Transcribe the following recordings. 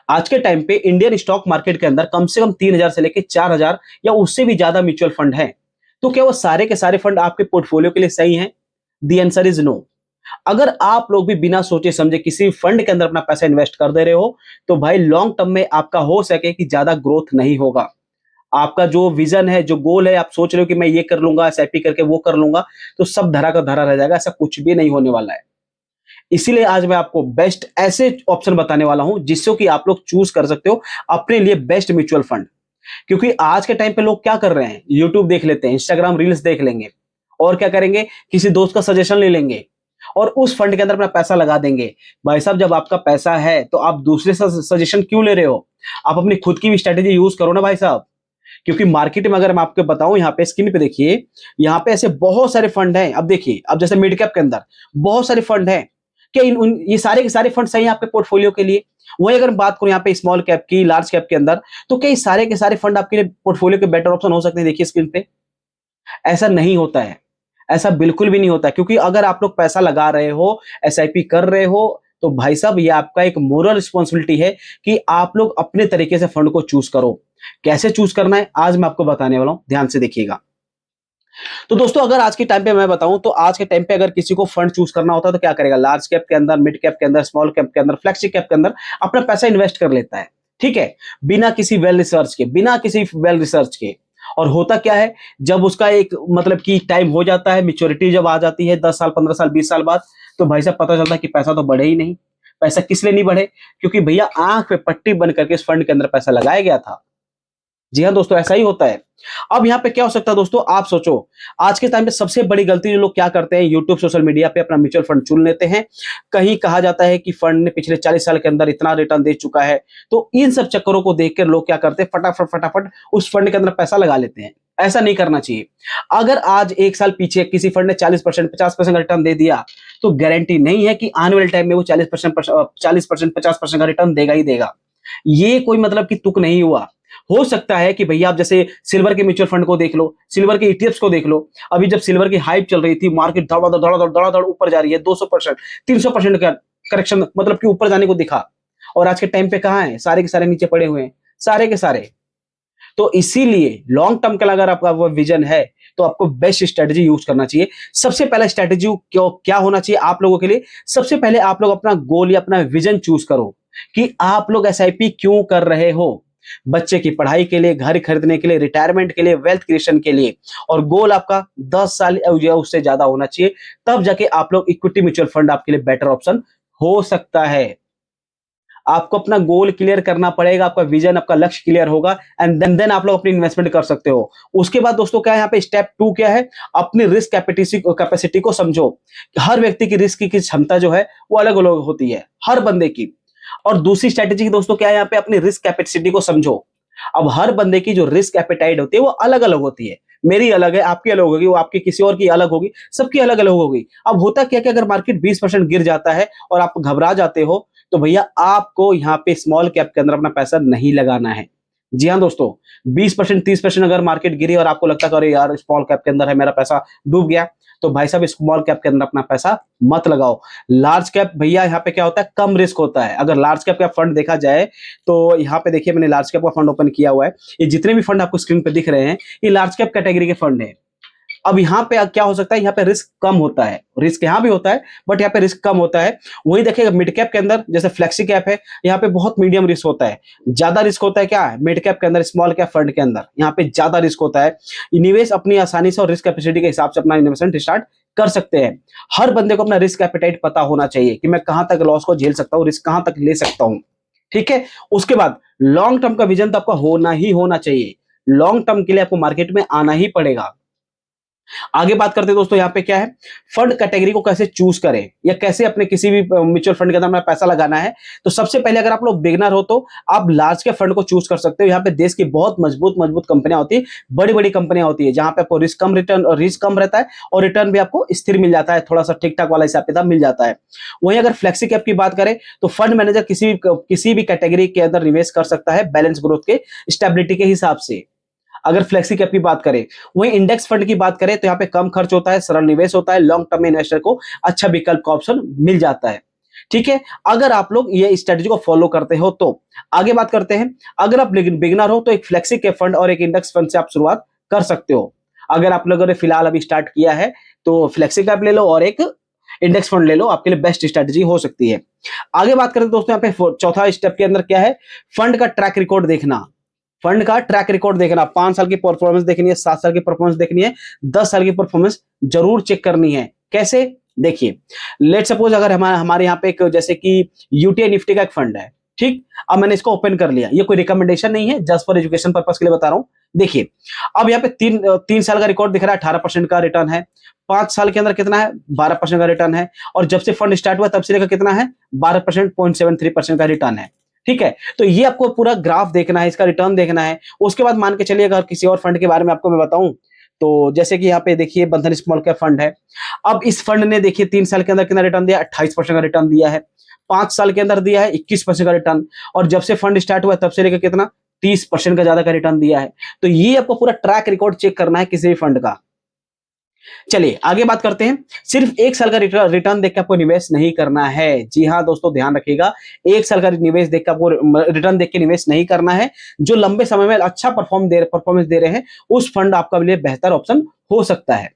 आज के टाइम पे इंडियन स्टॉक मार्केट के अंदर कम से कम 3,000 से लेके 4,000 या उससे भी ज्यादा म्यूचुअल फंड हैं। तो क्या वो सारे के सारे फंड आपके पोर्टफोलियो के लिए सही हैं? The answer is no. अगर आप लोग भी बिना सोचे समझे किसी फंड के अंदर अपना पैसा इन्वेस्ट कर दे रहे हो, तो भाई लॉन्ग टर्म में आपका हो सके कि ज्यादा ग्रोथ नहीं होगा। आपका जो विजन है, जो गोल है, आप सोच रहे हो कि मैं ये कर लूंगा, एसआईपी करके वो कर लूंगा, तो सब धरा का धरा रह जाएगा। ऐसा कुछ भी नहीं होने वाला है। इसीलिए आज मैं आपको बेस्ट ऐसे ऑप्शन बताने वाला हूं जिससे कि आप लोग चूज कर सकते हो अपने लिए बेस्ट म्यूचुअल फंड। क्योंकि आज के टाइम पे लोग क्या कर रहे हैं, यूट्यूब देख लेते हैं, इंस्टाग्राम रील्स देख लेंगे, और क्या करेंगे, किसी दोस्त का सजेशन ले लेंगे और उस फंड के अंदर अपना पैसा लगा देंगे। भाई साहब, जब आपका पैसा है तो आप दूसरे से सजेशन क्यों ले रहे हो? आप अपनी खुद की भी स्ट्रेटेजी यूज करो ना भाई साहब। क्योंकि मार्केट में अगर मैं आपको बताऊं, यहाँ पे स्क्रीन पे देखिए, यहाँ पे ऐसे बहुत सारे फंड हैं। अब देखिए, अब जैसे मिड कैप के अंदर बहुत सारे फंड हैं। क्या ये सारे के सारे फंड सही हैं आपके पोर्टफोलियो के लिए? वही अगर बात करूं यहाँ पे स्मॉल कैप की, लार्ज कैप के अंदर, तो क्या ये सारे के सारे फंड आपके लिए पोर्टफोलियो के बेटर ऑप्शन हो सकते हैं? देखिए स्क्रीन पे, ऐसा नहीं होता है। ऐसा बिल्कुल भी नहीं होता है। क्योंकि अगर आप लोग पैसा लगा रहे हो, एसआईपी कर रहे हो, तो भाई साहब ये आपका एक मोरल रिस्पॉन्सिबिलिटी है कि आप लोग अपने तरीके से फंड को चूज करो। कैसे चूज करना है आज मैं आपको बताने वाला हूं, ध्यान से देखिएगा। तो दोस्तों, अगर आज के टाइम पे मैं बताऊं, तो आज के टाइम पे अगर किसी को फंड चूज करना होता है तो क्या करेगा? लार्ज कैप के अंदर, मिड कैप के अंदर, स्मॉल कैप के अंदर, फ्लैक्सी कैप के अंदर अपना पैसा इन्वेस्ट कर लेता है। ठीक है, बिना किसी वेल रिसर्च के, बिना किसी वेल रिसर्च के। और होता क्या है, जब उसका एक मतलब कि टाइम हो जाता है, मेच्योरिटी जब आ जाती है 10 साल, 15 साल, 20 साल बाद, तो भाई साहब पता चलता है कि पैसा तो बढ़े ही नहीं। पैसा किस लिए नहीं बढ़े? क्योंकि भैया आंख पे पट्टी बन करके इस फंड के अंदर पैसा लगाया गया था। जी हाँ दोस्तों, ऐसा ही होता है। अब यहाँ पे क्या हो सकता है दोस्तों, आप सोचो, आज के टाइम पे सबसे बड़ी गलती जो लोग क्या करते हैं, यूट्यूब, सोशल मीडिया पे अपना म्यूचुअल फंड चुन लेते हैं। कहीं कहा जाता है कि फंड ने पिछले 40 साल के अंदर इतना रिटर्न दे चुका है, तो इन सब चक्करों को देखकर लोग क्या करते हैं, फटाफट फटाफट उस फंड के अंदर पैसा लगा लेते हैं। ऐसा नहीं करना चाहिए। अगर आज एक साल पीछे किसी फंड ने 40%, 50% का रिटर्न दे दिया, तो गारंटी नहीं है कि आने वाले टाइम में वो 40%, 40%, 50% का रिटर्न देगा ही देगा। ये कोई मतलब कि तुक नहीं हुआ। हो सकता है कि भैया आप जैसे सिल्वर के म्यूचुअल फंड को देख लो, सिल्वर के ईटीएफ्स को देख लो। अभी जब सिल्वर की हाइप चल रही थी, मार्केट धड़ाधड़ धड़ाधड़ धड़ाधड़ ऊपर जा रही है, 200%, 300% का करेक्शन, मतलब कि ऊपर जाने को दिखा। और आज के टाइम पे कहां है, सारे के सारे नीचे पड़े हुए हैं, सारे के सारे। तो इसीलिए लॉन्ग टर्म के लिए अगर आपका वो विजन है, तो आपको बेस्ट स्ट्रेटजी यूज करना चाहिए। सबसे पहला स्ट्रेटजी क्यों क्या होना चाहिए आप लोगों के लिए? सबसे पहले आप लोग अपना गोल या अपना विजन चूज करो कि आप लोग एसआईपी क्यों कर रहे हो। बच्चे की पढ़ाई के लिए, घर खरीदने के लिए, रिटायरमेंट के लिए, वेल्थ क्रिएशन के लिए। और गोल आपका 10 साल या उससे ज्यादा होना चाहिए। तब जाके आप लोग इक्विटी म्यूचुअल फंड आपके लिए बेटर ऑप्शन हो सकता है। आपको अपना गोल क्लियर करना पड़ेगा, आपका विजन, आपका लक्ष्य क्लियर होगा, एंड देन आप लोग अपनी इन्वेस्टमेंट कर सकते हो। उसके बाद दोस्तों क्या है, यहाँ पे स्टेप 2 क्या है, अपनी रिस्क कैपेसिटी को समझो। हर व्यक्ति की रिस्क की क्षमता जो है वो अलग अलग होती है, हर बंदे की। और दूसरी स्ट्रेटेजी दोस्तों क्या है, यहाँ पे अपनी रिस्क कैपेसिटी को समझो। अब हर बंदे की जो रिस्क एपेटाइट होती है वो अलग अलग होती है। मेरी अलग है, आपकी अलग होगी, वो आपकी किसी और की अलग होगी, सबकी अलग अलग होगी। अब होता क्या कि अगर मार्केट 20% गिर जाता है और आप घबरा जाते हो, तो भैया आपको यहाँ पे स्मॉल कैप के अंदर अपना पैसा नहीं लगाना है। जी हाँ दोस्तों, 20%, 30% अगर मार्केट गिरी और आपको लगता है अरे यार स्मॉल कैप के अंदर है, मेरा पैसा डूब गया, तो भाई साहब स्मॉल कैप के अंदर अपना पैसा मत लगाओ। लार्ज कैप भैया यहाँ पे क्या होता है, कम रिस्क होता है। अगर लार्ज कैप का फंड देखा जाए, तो यहाँ पे देखिए मैंने लार्ज कैप का फंड ओपन किया हुआ है। ये जितने भी फंड आपको स्क्रीन पे दिख रहे हैं, ये लार्ज कैप कैटेगरी के फंड है। अब यहाँ पे क्या हो सकता है, यहाँ पे रिस्क कम होता है। रिस्क यहाँ भी होता है, बट यहाँ पे रिस्क कम होता है। वही देखिएगा मिड कैप के अंदर, जैसे फ्लेक्सी कैप है, यहाँ पे बहुत मीडियम रिस्क होता है। ज्यादा रिस्क होता है क्या है, मिड कैप के अंदर, स्मॉल कैप फंड के अंदर यहाँ पे ज्यादा रिस्क होता है। निवेश अपनी आसानी से और रिस्क कैपेसिटी के हिसाब से अपना इन्वेस्टमेंट स्टार्ट कर सकते हैं। हर बंदे को अपना रिस्क एपेटाइट पता होना चाहिए कि मैं कहां तक लॉस को झेल सकता हूं, रिस्क कहां तक ले सकता हूं। ठीक है, उसके बाद लॉन्ग टर्म का विजन तो आपका होना ही होना चाहिए। लॉन्ग टर्म के लिए आपको मार्केट में आना ही पड़ेगा। आगे बात करते हैं दोस्तों, यहाँ पे क्या है, फंड कैटेगरी को कैसे चूज करें या कैसे अपने किसी भी म्यूचुअल फंड के अंदर हमें पैसा लगाना है। तो सबसे पहले अगर आप लोग बिगनर हो, तो आप लार्ज के फंड को चूज कर सकते हो। यहाँ पे देश की बहुत मजबूत मजबूत कंपनियां होती है, बड़ी बड़ी कंपनियां होती है, जहां पे आपको रिस्क कम, रिस्क कम रहता है और रिटर्न भी आपको स्थिर मिल जाता है, थोड़ा सा ठीक ठाक वाला हिसाब किताब मिल जाता है। वहीं अगर फ्लेक्सी कैप की बात करें, तो फंड मैनेजर किसी भी कैटेगरी के अंदर निवेश कर सकता है बैलेंस ग्रोथ के, स्टेबिलिटी के हिसाब से। अगर फ्लेक्सी कैप की बात करें, वहीं इंडेक्स फंड की बात करें, तो यहाँ पे कम खर्च होता है, सरल निवेश होता है, लॉन्ग टर्म में इन्वेस्टर को अच्छा विकल्प का ऑप्शन मिल जाता है। ठीक है, अगर आप लोग ये स्ट्रेटजी को फॉलो करते हो तो। आगे बात करते हैं, अगर आप बिगिनर हो तो एक फ्लेक्सी कैप फंड और एक इंडेक्स फंड से आप शुरुआत कर सकते हो। अगर आप लोगों ने फिलहाल अभी स्टार्ट किया है तो फ्लेक्सी कैप ले लो और एक इंडेक्स फंड ले लो, आपके लिए बेस्ट स्ट्रेटजी हो सकती है। आगे बात करें दोस्तों, यहाँ पे चौथा स्टेप के अंदर क्या है, फंड का ट्रैक रिकॉर्ड देखना। फंड का ट्रैक रिकॉर्ड देखना, 5 साल की परफॉर्मेंस देखनी है, 7 साल की परफॉर्मेंस देखनी है, 10 साल की परफॉर्मेंस जरूर चेक करनी है। कैसे? देखिए, लेट सपोज अगर हमारे यहाँ पे एक जैसे कि यूटीआई निफ्टी का एक फंड है, ठीक, अब मैंने इसको ओपन कर लिया, ये कोई रिकमेंडेशन नहीं है, जस्ट फॉर एजुकेशन पर्पस के लिए बता रहा हूं। देखिए, अब यहाँ पे 3 साल का रिकॉर्ड दिख रहा है, 18% का रिटर्न है। 5 साल के अंदर कितना है? 12% का रिटर्न है। और जब से फंड स्टार्ट हुआ तब से लेकर कितना है? 12%, 0.73% का रिटर्न है। ठीक है, तो ये आपको पूरा ग्राफ देखना है, इसका रिटर्न देखना है। उसके बाद मान के चलिए अगर किसी और फंड के बारे में आपको मैं बताऊं तो जैसे कि यहाँ पे देखिए बंधन स्मॉल कैप फंड है। अब इस फंड ने देखिए 3 साल के अंदर कितना रिटर्न दिया? 28% का रिटर्न दिया है। 5 साल के अंदर दिया है 21% का रिटर्न। और जब से फंड स्टार्ट हुआ तब से लेकर कितना? 30% का ज्यादा का रिटर्न दिया है। तो ये आपको पूरा ट्रैक रिकॉर्ड चेक करना है किसी भी फंड का। चलिए आगे बात करते हैं। सिर्फ 1 साल का रिटर्न देख के आपको निवेश नहीं करना है। जी हाँ दोस्तों, ध्यान रखिएगा, 1 साल का निवेश देख के आपको रिटर्न देख के निवेश नहीं करना है। जो लंबे समय में अच्छा परफॉर्मेंस दे रहे हैं उस फंड आपका लिए बेहतर ऑप्शन हो सकता है।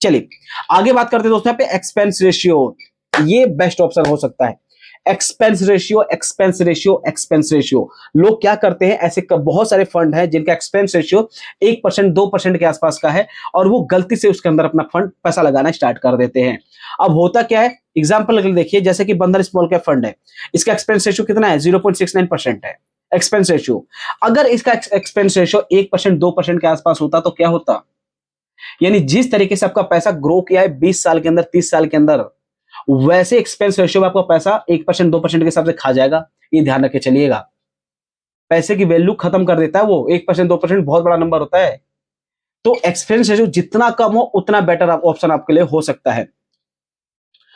चलिए आगे बात करते हैं दोस्तों, यहाँ पे एक्सपेंस रेशियो, ये बेस्ट ऑप्शन हो सकता है। Expense ratio, expense ratio, expense ratio. लोग क्या करते हैं, ऐसे बहुत सारे फंड हैं जिनका एक्सपेंस रेशियो 1%, 2% के आसपास का है और वो गलती से उसके अंदर अपना फंड पैसा लगाना स्टार्ट कर देते हैं। अब होता क्या है, एग्जाम्पल देखिए, जैसे कि बंधन स्मॉल कैप फंड है, इसका एक्सपेंस रेशियो कितना है? 0.69% है एक्सपेंस रेशियो। अगर इसका एक्सपेंस रेशियो 1%, 2% के आसपास होता तो क्या होता? यानी जिस तरीके से आपका पैसा ग्रो किया है 20 साल के अंदर, 30 साल के अंदर, वैसे एक्सपेंस रेशियो में आपका पैसा 1%, 2% के हिसाब से खा जाएगा। ये ध्यान रखे चलिएगा, पैसे की वैल्यू खत्म कर देता है वो। 1%, 2% बहुत बड़ा नंबर होता है। तो एक्सपेंस रेशियो जितना कम हो उतना बेटर ऑप्शन आपके लिए हो सकता है।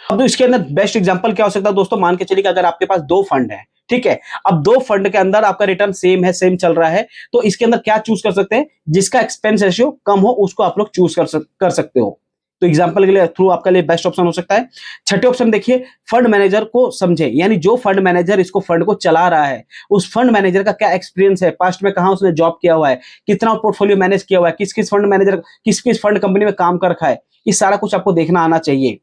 अब तो इसके अंदर बेस्ट एग्जांपल क्या हो सकता है दोस्तों, मान के चलिए कि अगर आपके पास 2 फंड है, ठीक है, अब 2 फंड के अंदर आपका रिटर्न सेम है, सेम चल रहा है, तो इसके अंदर क्या चूज कर सकते हैं? जिसका एक्सपेंस रेशियो कम हो उसको आप लोग चूज कर सकते हो। तो एग्जांपल के लिए थ्रू आपके लिए बेस्ट ऑप्शन हो सकता है। छठे ऑप्शन देखिए, फंड मैनेजर को समझे, यानी जो फंड मैनेजर इसको फंड को चला रहा है उस फंड मैनेजर का क्या एक्सपीरियंस है, पास्ट में कहां उसने जॉब किया हुआ है, कितना पोर्टफोलियो मैनेज किया हुआ है, किस किस फंड मैनेजर, किस किस फंड कंपनी में काम कर रखा है, ये सारा कुछ आपको देखना आना चाहिए।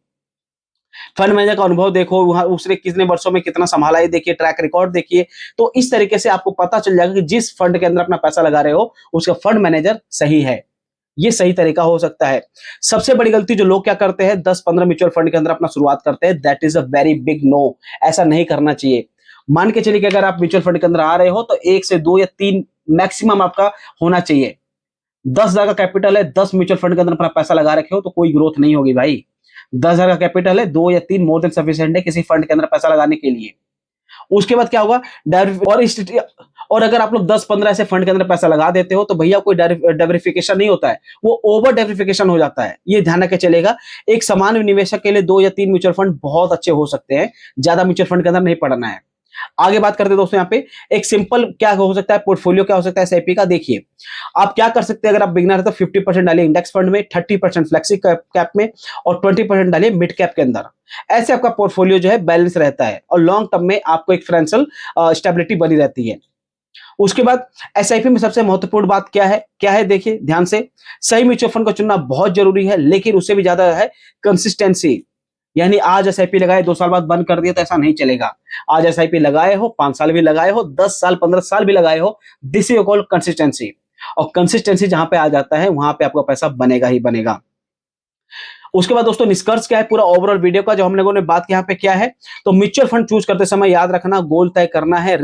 फंड मैनेजर का अनुभव देखो, वहां उसने कितने वर्षों में कितना संभाला है देखिए, ट्रैक रिकॉर्ड देखिए। तो इस तरीके से आपको पता चल जाएगा कि जिस फंड के अंदर अपना पैसा लगा रहे हो उसका फंड मैनेजर सही है। ये सही तरीका हो सकता है। सबसे बड़ी गलती जो लोग क्या करते हैं, 10-15 म्यूचुअल फंड के अंदर अपना शुरुआत करते हैं, that is a very big no. ऐसा नहीं करना चाहिए। मान के चलिए कि अगर आप म्यूचुअल फंड के अंदर आ रहे हो तो 1 से 2 या 3 मैक्सिमम आपका होना चाहिए। 10,000 का कैपिटल है, 10 म्यूचुअल फंड के अंदर अपना पैसा लगा रखे हो तो कोई ग्रोथ नहीं होगी भाई। 10,000 का कैपिटल है, 2 या 3 मोर देन सफिशिएंट है किसी फंड के अंदर पैसा लगाने के लिए। उसके बाद क्या होगा, और अगर आप लोग 10-15 ऐसे फंड के अंदर पैसा लगा देते हो तो भैया कोई डाइवर्सिफिकेशन नहीं होता है, वो ओवर डाइवर्सिफिकेशन हो जाता है। ये ध्यान रखे चलेगा। एक समान निवेशक के लिए 2 या 3 म्यूचुअल फंड बहुत अच्छे हो सकते हैं, ज्यादा म्यूचुअल फंड के अंदर नहीं पड़ना है। आगे बात करते हैं दोस्तों, यहाँ पे एक सिंपल क्या हो सकता है, पोर्टफोलियो क्या हो सकता है एसआईपी का। देखिए आप क्या कर सकते हैं, अगर आप बिगनर है तो 50% डालिए इंडेक्स फंड में, 30% फ्लेक्सी कैप में और 20% डालिए मिड कैप के अंदर। ऐसे आपका पोर्टफोलियो जो है बैलेंस रहता है और लॉन्ग टर्म में आपको एक फाइनेंशियल स्टेबिलिटी बनी रहती है। उसके बाद एसआईपी में सबसे महत्वपूर्ण बात क्या है देखिए ध्यान से, सही म्यूचुअल फंड को चुनना बहुत जरूरी है, लेकिन उससे भी ज्यादा है कंसिस्टेंसी। यानी आज एसआईपी लगाए 2 साल बाद बंद कर दिया तो ऐसा नहीं चलेगा। आज एसआईपी लगाए हो, 5 साल भी लगाए हो, 10 साल 15 साल भी लगाए हो, दिस इज कॉल्ड कंसिस्टेंसी। और कंसिस्टेंसी जहां पे आ जाता है वहां पे आपका पैसा बनेगा ही बनेगा। उसके बाद दोस्तों निष्कर्ष क्या है पूरा ओवरऑल वीडियो का जो हम लोगों ने बात यहाँ पे क्या है, तो म्यूचुअल फंड चूज करते समय याद रखना, गोल तय करना है,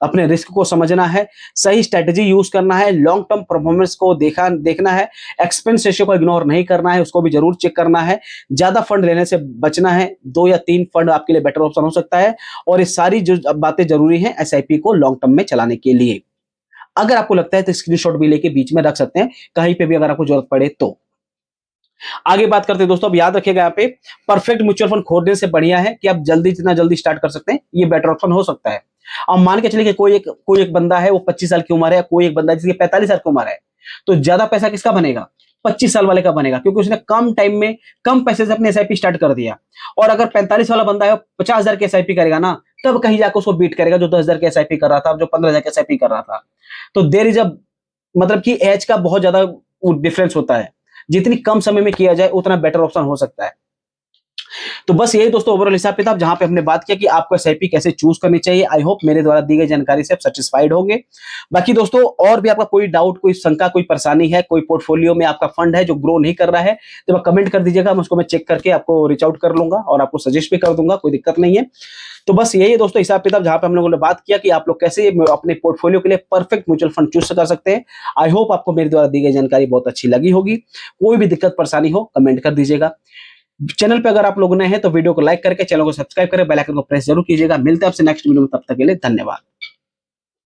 अपने रिस्क को समझना है, सही स्ट्रेटजी यूज करना है, लॉन्ग टर्म परफॉर्मेंस को देखना है, एक्सपेंस रेशियो को इग्नोर नहीं करना है, उसको भी जरूर चेक करना है, ज्यादा फंड लेने से बचना है, 2 या 3 फंड आपके लिए बेटर ऑप्शन हो सकता है। और ये सारी जो बातें जरूरी हैं एसआईपी को लॉन्ग टर्म में चलाने के लिए। अगर आपको लगता है तो स्क्रीनशॉट भी लेके बीच में रख सकते हैं, कहीं पे भी अगर आपको जरूरत पड़े तो। आगे बात करते हैं दोस्तों, अब याद रखिएगा यहाँ पे परफेक्ट म्यूचुअल फंड खोजने से बढ़िया है कि आप जितना जल्दी स्टार्ट कर सकते हैं, ये बेटर ऑप्शन हो सकता है। अब मान के चलिए कि कोई एक बंदा है वो 25 साल की उम्र है, कोई एक बंदा है जिसकी 45 साल की उम्र है, तो ज्यादा पैसा किसका बनेगा? 25 साल वाले का बनेगा, क्योंकि उसने कम टाइम में कम पैसे से अपने एसआईपी स्टार्ट कर दिया। और अगर 45 वाला बंदा है 50,000 की एसआईपी करेगा ना, तब कहीं जाकर उसको बीट करेगा जो 10,000 की एसआईपी कर रहा था, जो 15,000 की एसआईपी कर रहा था। तो देयर इज अ मतलब कि एज का बहुत ज्यादा डिफरेंस होता है। जितनी कम समय में किया जाए उतना बेटर ऑप्शन हो सकता है। तो बस यही दोस्तों ओवरऑल हिसाब किताब, जहां पे हमने बात किया कि आपको एसआईपी कैसे चूज करनी चाहिए। आई होप मेरे द्वारा दी गई जानकारी से आप सेटिस्फाइड होंगे। बाकी दोस्तों और भी आपका कोई डाउट, कोई शंका, कोई परेशानी है, कोई पोर्टफोलियो में आपका फंड है जो ग्रो नहीं कर रहा है, तो कमेंट कर दीजिएगा, मैं चेक करके आपको रीच आउट कर लूंगा और आपको सजेस्ट भी कर दूंगा, कोई दिक्कत नहीं है। तो बस यही है दोस्तों हिसाब किताब, जहां पे हम लोगों ने बात किया कि आप लोग कैसे अपने पोर्टफोलियो के लिए परफेक्ट म्यूचुअल फंड चूज कर सकते हैं। आई होप आपको मेरे द्वारा दी गई जानकारी बहुत अच्छी लगी होगी। कोई भी दिक्कत परेशानी हो कमेंट कर दीजिएगा। चैनल पे अगर आप लोग नए हैं तो वीडियो को लाइक करके चैनल को सब्सक्राइब करें, बेल आइकन को प्रेस जरूर कीजिएगा। मिलते हैं आपसे नेक्स्ट वीडियो में, तब तक के लिए धन्यवाद।